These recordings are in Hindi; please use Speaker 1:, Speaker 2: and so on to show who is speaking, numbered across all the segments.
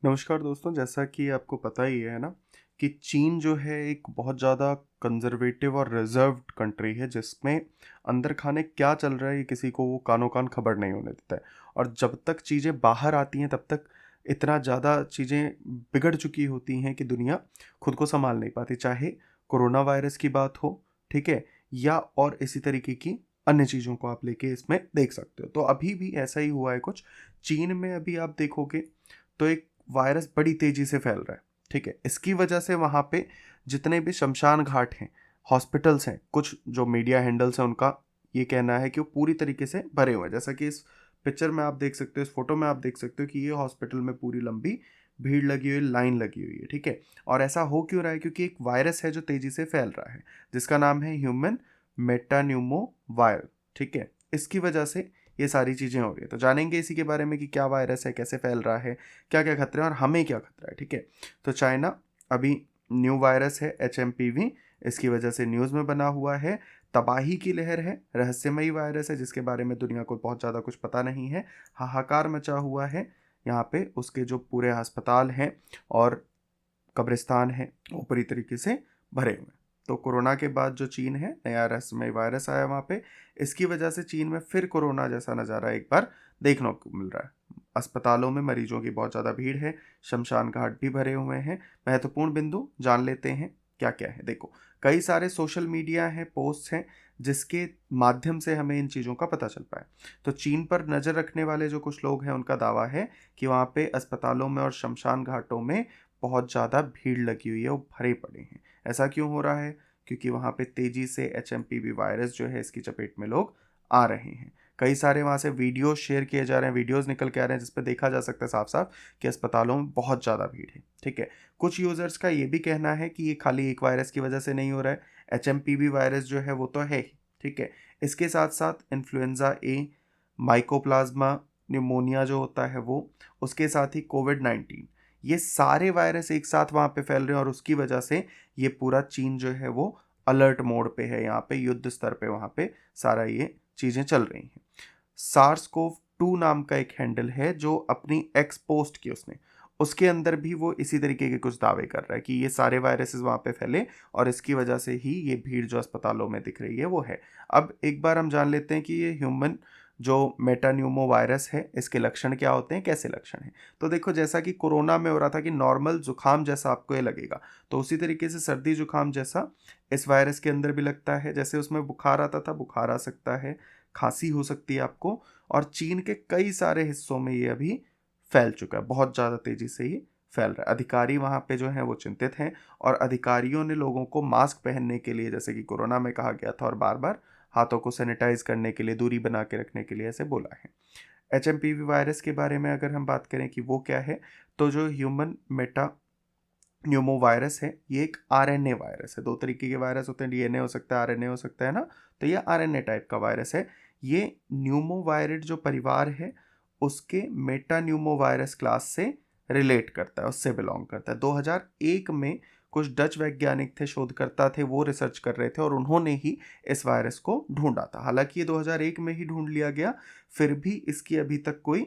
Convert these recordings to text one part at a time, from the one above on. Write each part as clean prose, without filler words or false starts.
Speaker 1: नमस्कार दोस्तों, जैसा कि आपको पता ही है ना कि चीन जो है एक बहुत ज़्यादा कंजर्वेटिव और रिजर्व्ड कंट्री है, जिसमें अंदर खाने क्या चल रहा है ये किसी को वो कानो कान खबर नहीं होने देता है। और जब तक चीज़ें बाहर आती हैं तब तक इतना ज़्यादा चीज़ें बिगड़ चुकी होती हैं कि दुनिया खुद को संभाल नहीं पाती, चाहे कोरोना वायरस की बात हो, ठीक है, या और इसी तरीके की अन्य चीज़ों को आप लेके इसमें देख सकते हो। तो अभी भी ऐसा ही हुआ है कुछ। चीन में अभी आप देखोगे तो एक वायरस बड़ी तेजी से फैल रहा है, ठीक है। इसकी वजह से वहाँ पे जितने भी शमशान घाट हैं, हॉस्पिटल्स हैं, कुछ जो मीडिया हैंडल्स हैं उनका ये कहना है कि वो पूरी तरीके से भरे हुए हैं। जैसा कि इस पिक्चर में आप देख सकते हो, इस फोटो में आप देख सकते हो कि ये हॉस्पिटल में पूरी लंबी भीड़ लगी हुई, लाइन लगी हुई है, ठीक है। और ऐसा हो क्यों रहा है? क्योंकि एक वायरस है जो तेजी से फैल रहा है, जिसका नाम है ह्यूमन मेटान्यूमो वायर, ठीक है। इसकी वजह से ये सारी चीज़ें हो रही है। तो जानेंगे इसी के बारे में कि क्या वायरस है, कैसे फैल रहा है, क्या क्या खतरे हैं और हमें क्या खतरा है, ठीक है। तो चाइना अभी न्यू वायरस है HMPV, इसकी वजह से न्यूज़ में बना हुआ है। तबाही की लहर है, रहस्यमयी वायरस है जिसके बारे में दुनिया को बहुत ज़्यादा कुछ पता नहीं है। हाहाकार मचा हुआ है यहाँ पे, उसके जो पूरे अस्पताल हैं और कब्रिस्तान हैं वो पूरी तरीके से भरे हुए हैं। तो कोरोना के बाद जो चीन है, नया रहस्यमय वायरस आया वहाँ पे, इसकी वजह से चीन में फिर कोरोना जैसा नज़ारा एक बार देखने को मिल रहा है। अस्पतालों में मरीजों की बहुत ज़्यादा भीड़ है, शमशान घाट भी भरे हुए हैं। महत्वपूर्ण बिंदु जान लेते हैं क्या क्या है। देखो, कई सारे सोशल मीडिया हैं, पोस्ट हैं, जिसके माध्यम से हमें इन चीज़ों का पता चल पाए। तो चीन पर नज़र रखने वाले जो कुछ लोग हैं उनका दावा है कि वहाँ पे अस्पतालों में और शमशान घाटों में बहुत ज़्यादा भीड़ लगी हुई है, वो भरे पड़े हैं। ऐसा क्यों हो रहा है? क्योंकि वहाँ पे तेज़ी से HMPV वायरस जो है इसकी चपेट में लोग आ रहे हैं। कई सारे वहाँ से वीडियोस शेयर किए जा रहे हैं, वीडियोस निकल के आ रहे हैं जिस पे देखा जा सकता है साफ साफ कि अस्पतालों में बहुत ज़्यादा भीड़ है, ठीक है। कुछ यूज़र्स का ये भी कहना है कि ये खाली एक वायरस की वजह से नहीं हो रहा है। HMPV वायरस जो है वो तो है ही, ठीक है। इसके साथ साथ इन्फ्लुएंजा ए, माइकोप्लाज्मा न्यूमोनिया जो होता है वो, उसके साथ ही कोविड-19, ये सारे वायरस एक साथ वहाँ पे फैल रहे हैं और उसकी वजह से ये पूरा चीन जो है वो अलर्ट मोड पे है, यहाँ पे युद्ध स्तर पे वहाँ पे सारा ये चीज़ें चल रही हैं। SARS-CoV-2 नाम का एक हैंडल है जो अपनी एक्स पोस्ट की उसने, उसके अंदर भी वो इसी तरीके के कुछ दावे कर रहा है कि ये सारे वायरसेस वहाँ पे फैले और इसकी वजह से ही ये भीड़ जो अस्पतालों में दिख रही है वो है। अब एक बार हम जान लेते हैं कि ये ह्यूमन जो मेटान्यूमो वायरस है इसके लक्षण क्या होते हैं, कैसे लक्षण हैं। तो देखो, जैसा कि कोरोना में हो रहा था कि नॉर्मल जुकाम जैसा आपको ये लगेगा, तो उसी तरीके से सर्दी जुकाम जैसा इस वायरस के अंदर भी लगता है। जैसे उसमें बुखार आता था, बुखार आ सकता है, खांसी हो सकती है आपको। और चीन के कई सारे हिस्सों में ये अभी फैल चुका है, बहुत ज़्यादा तेज़ी से ये फैल रहा है। अधिकारी वहाँ पे जो हैं वो चिंतित हैं और अधिकारियों ने लोगों को मास्क पहनने के लिए, जैसे कि कोरोना में कहा गया था, और बार बार हाथों को सैनिटाइज करने के लिए, दूरी बना के रखने के लिए ऐसे बोला है। HMPV वायरस के बारे में अगर हम बात करें कि वो क्या है, तो जो ह्यूमन मेटा न्यूमो वायरस है ये एक RNA वायरस है। दो तरीके के वायरस होते हैं, DNA हो सकता है, RNA हो सकता है ना। तो ये RNA टाइप का वायरस है। ये न्यूमो वायरस जो परिवार है उसके मेटा न्यूमो वायरस क्लास से रिलेट करता है, उससे बिलोंग करता है। 2001 में कुछ डच वैज्ञानिक थे, शोधकर्ता थे, वो रिसर्च कर रहे थे और उन्होंने ही इस वायरस को ढूंढा था। हालांकि ये 2001 में ही ढूंढ लिया गया, फिर भी इसकी अभी तक कोई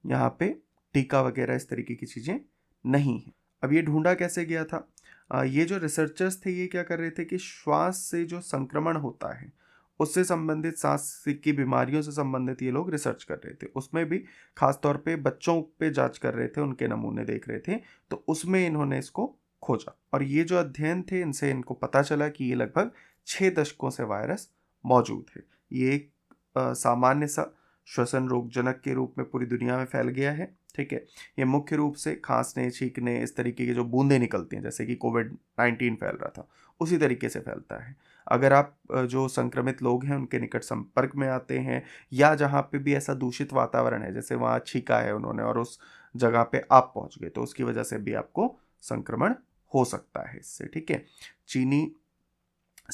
Speaker 1: यहाँ पे टीका वगैरह इस तरीके की चीज़ें नहीं है। अब ये ढूंढा कैसे गया था? ये जो रिसर्चर्स थे ये क्या कर रहे थे कि श्वास से जो संक्रमण होता है उससे संबंधित, सांस की बीमारियों से संबंधित ये लोग रिसर्च कर रहे थे। उसमें भी खास तौर पे बच्चों पे जांच कर रहे थे, उनके नमूने देख रहे थे। तो उसमें इन्होंने इसको खोजा और ये जो अध्ययन थे इनसे इनको पता चला कि ये लगभग 6 दशकों से वायरस मौजूद है। ये एक सामान्य सा श्वसन रोगजनक के रूप में पूरी दुनिया में फैल गया है, ठीक है। ये मुख्य रूप से खांसने, छींकने, इस तरीके की जो बूंदें निकलती हैं, जैसे कि कोविड-19 फैल रहा था, उसी तरीके से फैलता है। अगर आप जो संक्रमित लोग हैं उनके निकट संपर्क में आते हैं या जहाँ पे भी ऐसा दूषित वातावरण है, जैसे वहाँ छींका है उन्होंने और उस जगह पे आप पहुँच गए, तो उसकी वजह से भी आपको संक्रमण हो सकता है इससे, ठीक है। चीनी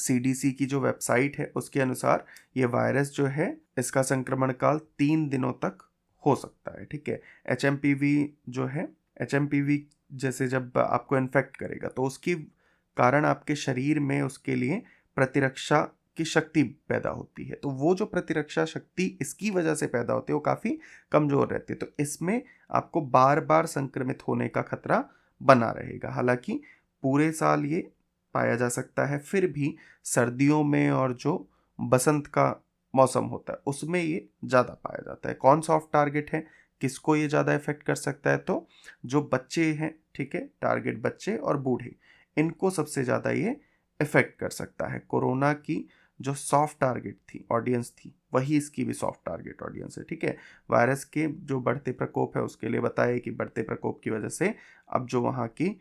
Speaker 1: CDC की जो वेबसाइट है उसके अनुसार ये वायरस जो है इसका संक्रमण काल 3 दिनों तक हो सकता है, ठीक है। HMPV जो है, HMPV जैसे जब आपको इन्फेक्ट करेगा तो उसकी कारण आपके शरीर में उसके लिए प्रतिरक्षा की शक्ति पैदा होती है, तो वो जो प्रतिरक्षा शक्ति इसकी वजह से पैदा होती है वो काफ़ी कमज़ोर रहती है, तो इसमें आपको बार बार संक्रमित होने का खतरा बना रहेगा। हालांकि पूरे साल ये पाया जा सकता है, फिर भी सर्दियों में और जो बसंत का मौसम होता है उसमें ये ज़्यादा पाया जाता है। कौन सा ऑफ टारगेट है, किसको ये ज़्यादा इफेक्ट कर सकता है, तो जो बच्चे हैं, ठीक है, टारगेट बच्चे और बूढ़े, इनको सबसे ज़्यादा ये इफेक्ट कर सकता है। कोरोना की जो सॉफ्ट टारगेट थी ऑडियंस थी, वही इसकी भी सॉफ्ट टारगेट ऑडियंस है, ठीक है। वायरस के जो बढ़ते प्रकोप है उसके लिए बताया कि बढ़ते प्रकोप की वजह से अब जो वहाँ की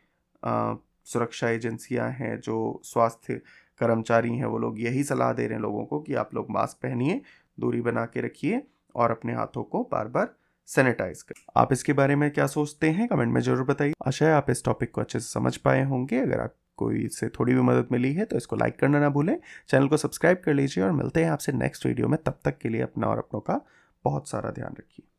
Speaker 1: सुरक्षा एजेंसियां हैं, जो स्वास्थ्य कर्मचारी हैं, वो लोग यही सलाह दे रहे हैं लोगों को कि आप लोग मास्क पहनिए, दूरी बना के रखिए और अपने हाथों को बार बार सैनिटाइज करें। आप इसके बारे में क्या सोचते हैं कमेंट में जरूर बताइए। आशा है आप इस टॉपिक को अच्छे से समझ पाए होंगे। अगर आप कोई इससे थोड़ी भी मदद मिली है तो इसको लाइक करना ना भूलें, चैनल को सब्सक्राइब कर लीजिए और मिलते हैं आपसे नेक्स्ट वीडियो में। तब तक के लिए अपना और अपनों का बहुत सारा ध्यान रखिए।